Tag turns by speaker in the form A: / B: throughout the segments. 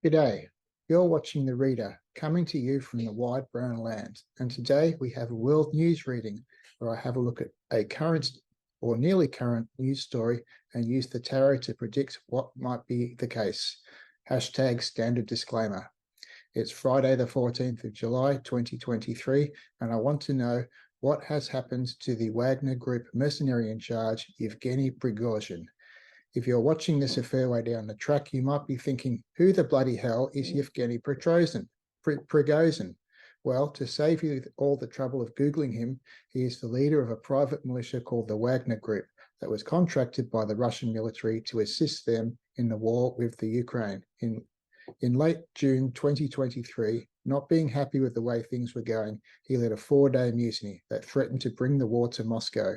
A: G'day, you're watching The Reader, coming to you from the wide brown land. And today we have a world news reading where I have a look at a current or nearly current news story and use the tarot to predict what might be the case. Hashtag standard disclaimer. It's Friday the 14th of July 2023 and I want to know what has happened to the Wagner Group mercenary in charge, Yevgeny Prigozhin. If you're watching this a fair way down the track, you might be thinking, who the bloody hell is Yevgeny Prigozhin? Well, to save you all the trouble of Googling him, he is the leader of a private militia called the Wagner Group that was contracted by the Russian military to assist them in the war with the Ukraine. In late June 2023, not being happy with the way things were going, he led a 4-day mutiny that threatened to bring the war to Moscow.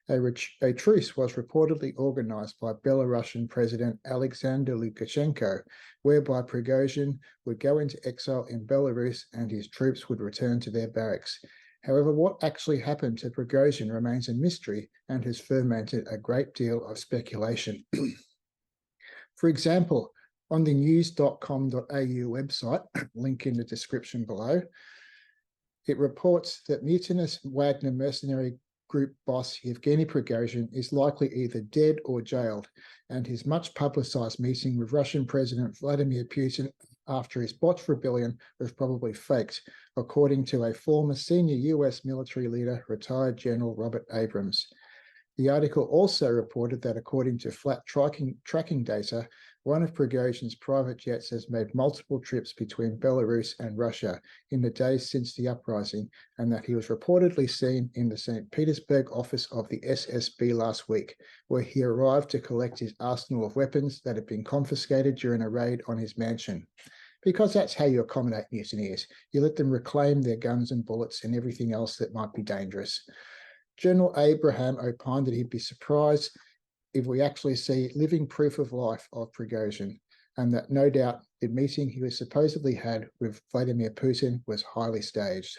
A: A truce was reportedly organized by Belarusian President Alexander Lukashenko, whereby Prigozhin would go into exile in Belarus and his troops would return to their barracks. However, what actually happened to Prigozhin remains a mystery and has fermented a great deal of speculation. For example, on the news.com.au website, link in the description below, it reports that mutinous Wagner mercenary Group boss Yevgeny Prigozhin is likely either dead or jailed, and his much publicized meeting with Russian President Vladimir Putin after his botched rebellion was probably faked, according to a former senior US military leader, retired General Robert Abrams. The article also reported that according to flat tracking data, one of Prigozhin's private jets has made multiple trips between Belarus and Russia in the days since the uprising, and that he was reportedly seen in the St. Petersburg office of the SSB last week, where he arrived to collect his arsenal of weapons that had been confiscated during a raid on his mansion. Because that's how you accommodate mutineers. You let them reclaim their guns and bullets and everything else that might be dangerous. General Abraham opined that he'd be surprised if we actually see living proof of life of Prigozhin, and that no doubt the meeting he was supposedly had with Vladimir Putin was highly staged.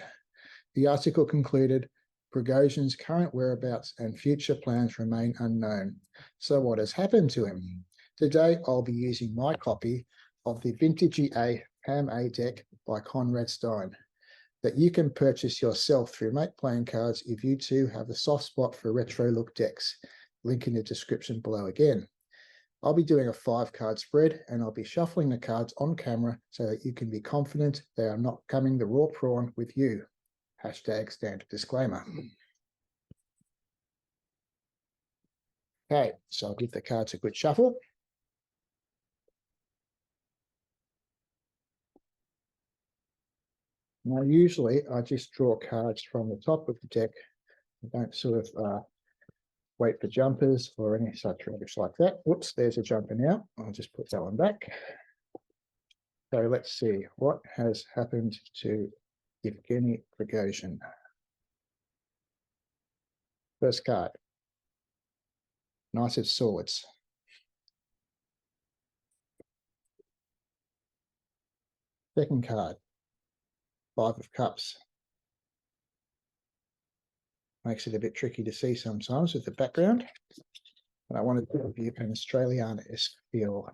A: The article concluded, Prigozhin's current whereabouts and future plans remain unknown. So what has happened to him? Today I'll be using my copy of the Vintage EA Ham A deck by Conrad Stein that you can purchase yourself through Make Playing Cards if you too have a soft spot for retro look decks. Link in the description below again. I'll be doing a 5-card spread and I'll be shuffling the cards on camera so that you can be confident they are not coming the raw prawn with you. Hashtag standard disclaimer. Okay, so I'll give the cards a good shuffle. Now, usually I just draw cards from the top of the deck. I don't sort of wait for jumpers or any such rubbish like that. Whoops, there's a jumper now. I'll just put that one back. So let's see what has happened to Yevgeny Prigozhin. First card, Knight of Swords. Second card, 5 of Cups. Makes it a bit tricky to see sometimes with the background, but I wanted to give you an Australiana-esque feel.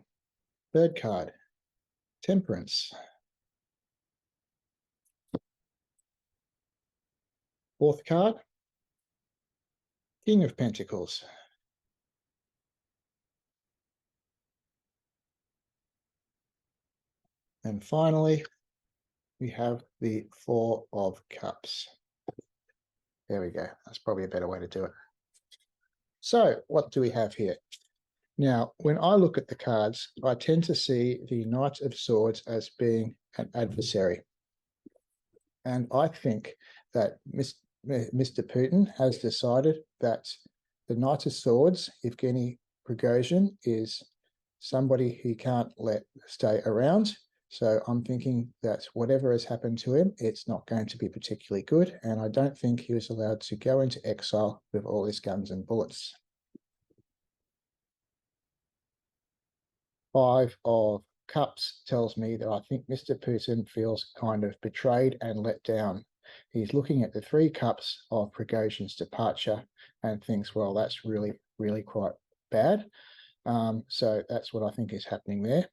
A: Third card, Temperance. Fourth card, King of Pentacles. And finally, we have the 4 of Cups. There we go. That's probably a better way to do it. So what do we have here? Now, when I look at the cards, I tend to see the Knight of Swords as being an adversary. And I think that Mr. Putin has decided that the Knight of Swords, Yevgeny Prigozhin, is somebody he can't let stay around. So I'm thinking that whatever has happened to him, it's not going to be particularly good. And I don't think he was allowed to go into exile with all his guns and bullets. 5 of Cups tells me that I think Mr. Putin feels kind of betrayed and let down. He's looking at the 3 Cups of Prigozhin's departure and thinks, well, that's really, really quite bad. So that's what I think is happening there.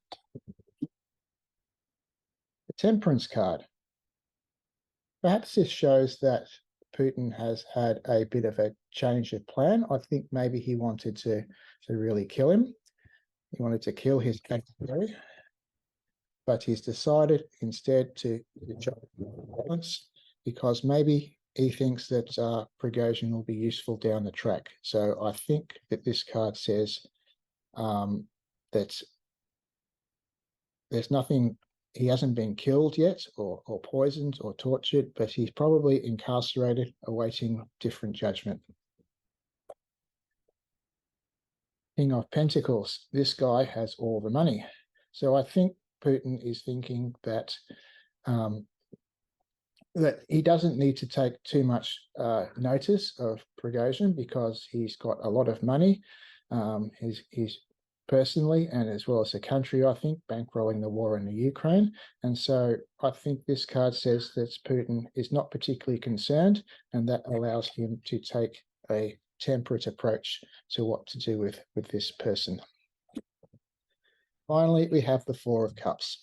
A: Temperance card. Perhaps this shows that Putin has had a bit of a change of plan. I think maybe he wanted to really kill him. He wanted to kill his adversary, but he's decided instead to balance because maybe he thinks that Prigozhin will be useful down the track. So I think that this card says that there's nothing, he hasn't been killed yet or poisoned or tortured, but he's probably incarcerated, awaiting different judgment. King of Pentacles, this guy has all the money. So I think Putin is thinking that that he doesn't need to take too much notice of Prigozhin because he's got a lot of money. He's personally and as well as the country, I think, bankrolling the war in the Ukraine. And so I think this card says that Putin is not particularly concerned, and that allows him to take a temperate approach to what to do with this person. Finally, we have the Four of Cups.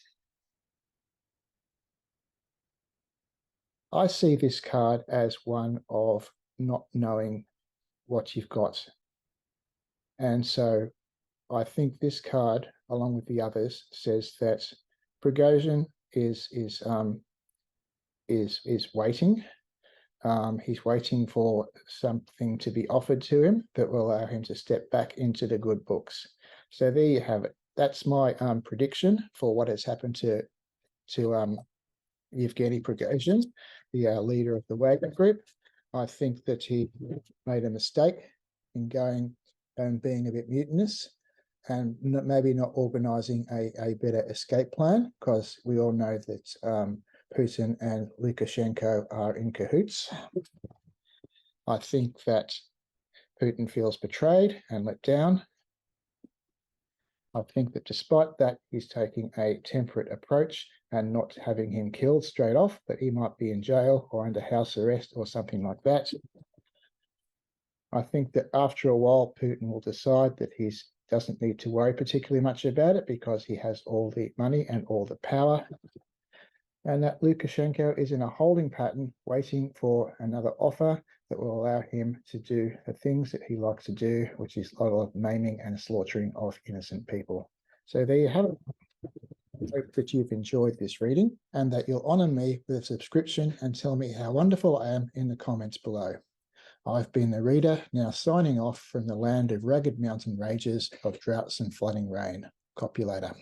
A: I see this card as one of not knowing what you've got. And so I think this card, along with the others, says that Prigozhin is waiting. He's waiting for something to be offered to him that will allow him to step back into the good books. So there you have it. That's my prediction for what has happened to Yevgeny Prigozhin, the leader of the Wagner Group. I think that he made a mistake in going and being a bit mutinous and maybe not organising a better escape plan, because we all know that Putin and Lukashenko are in cahoots. I think that Putin feels betrayed and let down. I think that despite that, he's taking a temperate approach and not having him killed straight off, but he might be in jail or under house arrest or something like that. I think that after a while, Putin will decide that he doesn't need to worry particularly much about it because he has all the money and all the power. And that Lukashenko is in a holding pattern, waiting for another offer that will allow him to do the things that he likes to do, which is a lot of maiming and slaughtering of innocent people. So there you have it. I hope that you've enjoyed this reading and that you'll honour me with a subscription and tell me how wonderful I am in the comments below. I've been the reader, now signing off from the land of rugged mountain ranges of droughts and flooding rain. Copulator.